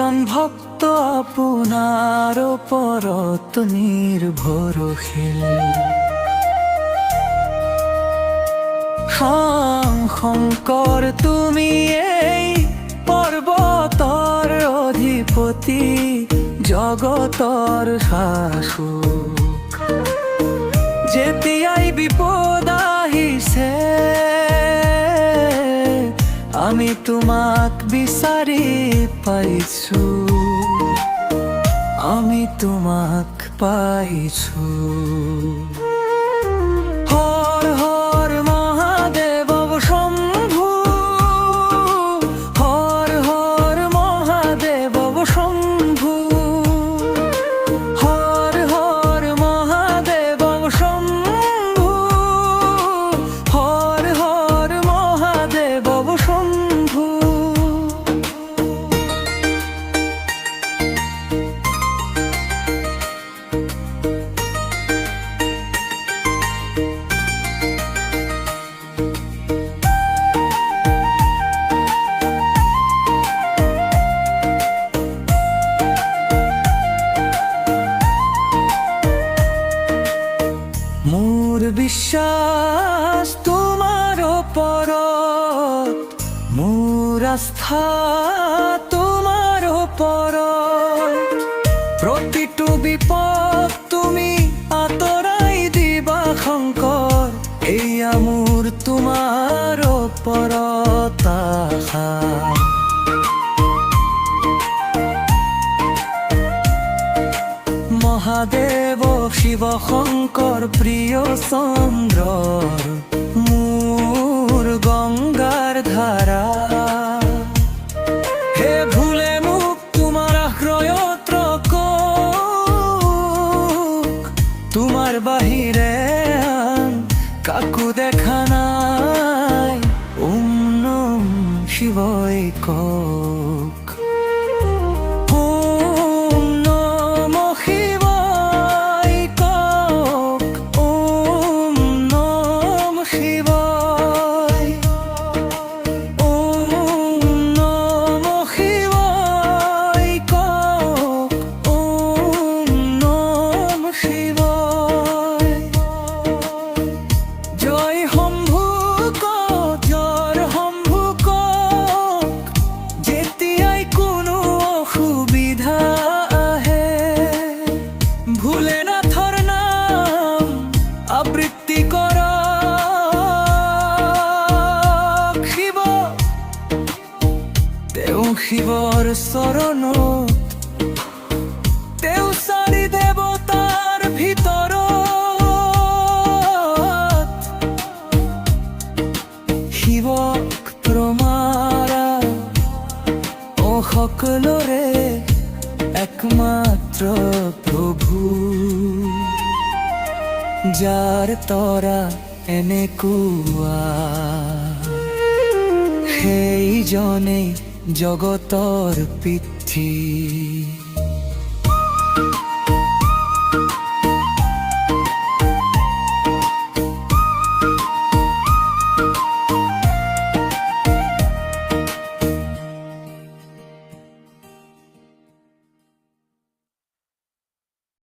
এজন ভক্ত আপোনাৰ ওপৰত নিৰ্ভৰশীল। শংকৰ তুমি এই পৰ্বতৰ অধিপতি, জগতৰ শাসক। যেতিয়াই বিপদ আহিছে আমি তোমাক বিচাৰি পাইছো, আমি তোমাক পাইছো। হৰ হৰ মহাদেৱ শম্ভু, হৰ হৰ মহাদেৱ শম্ভু, হৰ হৰ মহাদেৱ শম্ভু, হৰ হৰ মহাদেৱ শম্ভু। মোৰ বিশ্বাস তোমাৰ ওপৰত, মোৰ আস্থা তোমাৰ ওপৰত। প্ৰতিটো বিপদ তুমি আঁতৰাই দিবা শংকৰ, এয়া মোৰ তোমাৰ ওপৰত আশা। মহাদেৱ শিৱ শংকৰ প্ৰিয় চন্দ্ৰৰ মোৰ গংগাৰ ধাৰা। হে ভুলে মোক তোমাৰ আশ্ৰয়ত ৰখক, তোমাৰ বাহিৰে আন কাকো দেখা নাই। ওম নম শিৱায় কওক। ভোলেনাথৰ নাম আবৃত্তি কৰক শিৱ, তেওঁ শিৱৰ চৰণত, তেওঁ চাৰি দেৱতাৰ ভিতৰত। শিৱক প্ৰমাৰা ও সকলোৰে একমাত্ৰ প্ৰভু, যাৰ তৰা এনেকুৱা সেইজনে জগতৰ পিতৃ।